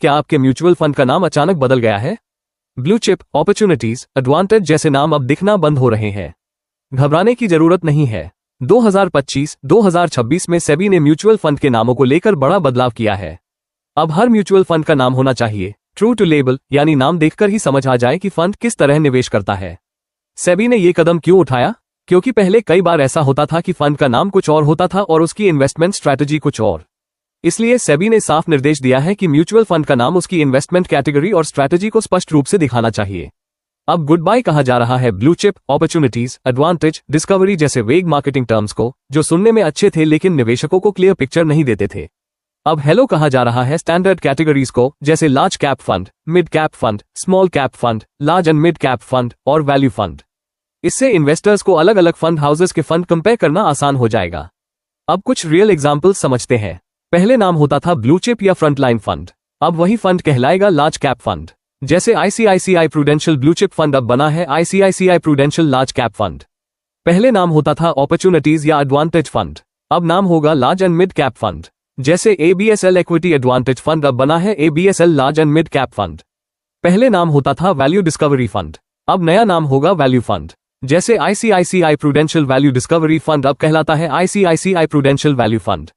क्या आपके mutual fund का नाम अचानक बदल गया है? ब्लू चिप, अपॉर्चुनिटीज, एडवांटेज जैसे नाम अब दिखना बंद हो रहे हैं। घबराने की जरूरत नहीं है। 2025-2026 में सेबी ने म्यूचुअल फंड के नामों को लेकर बड़ा बदलाव किया है। अब हर म्यूचुअल फंड का नाम होना चाहिए ट्रू टू लेबल, यानी नाम देखकर ही समझ आ जाए कि फंड किस तरह निवेश करता है। सेबी ने ये कदम क्यों उठाया? क्योंकि पहले कई बार ऐसा होता था कि फंड का नाम कुछ और होता था और उसकी इन्वेस्टमेंट स्ट्रैटेजी कुछ और। इसलिए सेबी ने साफ निर्देश दिया है कि म्यूचुअल फंड का नाम उसकी इन्वेस्टमेंट कैटेगरी और स्ट्रैटेजी को स्पष्ट रूप से दिखाना चाहिए। अब गुड बाय कहा जा रहा है blue chip, opportunities, advantage, discovery जैसे वेग मार्केटिंग टर्म्स को, जो सुनने में अच्छे थे लेकिन निवेशकों को क्लियर पिक्चर नहीं देते थे। अब हेलो कहा जा रहा है स्टैंडर्ड कैटेगरीज को, जैसे large cap fund, mid cap fund, small cap fund, large and mid cap fund और वैल्यू फंड। इससे इन्वेस्टर्स को अलग अलग फंड हाउसेस के फंड कंपेयर करना आसान हो जाएगा। अब कुछ रियल एग्जांपल्स समझते हैं। पहले नाम होता था ब्लू चिप या फ्रंटलाइन फंड, अब वही फंड कहलाएगा लार्ज कैप फंड। जैसे ICICI prudential blue chip fund अब बना है ICICI prudential large cap fund. पहले नाम होता था अपॉर्चुनिटीज या एडवांटेज फंड, अब नाम होगा large and mid cap fund. जैसे एबीएसएल इक्विटी एडवांटेज फंड अब बना है ABSL large and mid cap fund. पहले नाम होता था वैल्यू डिस्कवरी फंड, अब नया नाम होगा वैल्यू फंड। जैसे ICICI prudential value discovery fund अब कहलाता है आईसीआईसीआई प्रूडेंशियल वैल्यू फंड।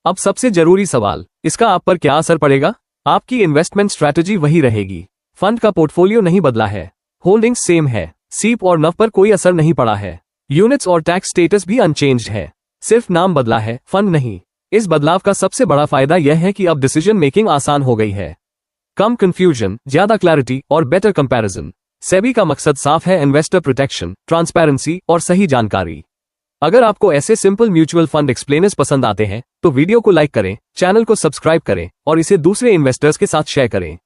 अब सबसे जरूरी सवाल, इसका आप पर क्या असर पड़ेगा? आपकी इन्वेस्टमेंट स्ट्रैटेजी वही रहेगी, फंड का पोर्टफोलियो नहीं बदला है, होल्डिंग्स सेम है, सीप और नफ पर कोई असर नहीं पड़ा है, यूनिट्स और टैक्स स्टेटस भी अनचेंज्ड है, सिर्फ नाम बदला है, फंड नहीं। इस बदलाव का सबसे बड़ा फायदा यह है कि अब डिसीजन मेकिंग आसान हो गई है। कम कंफ्यूजन, ज्यादा क्लैरिटी और बेटर कंपैरिजन। सेबी का मकसद साफ है, इन्वेस्टर प्रोटेक्शन, ट्रांसपेरेंसी और सही जानकारी। अगर आपको ऐसे सिंपल म्यूचुअल फंड एक्सप्लेनर्स पसंद आते हैं तो वीडियो को लाइक करें, चैनल को सब्सक्राइब करें और इसे दूसरे इन्वेस्टर्स के साथ शेयर करें।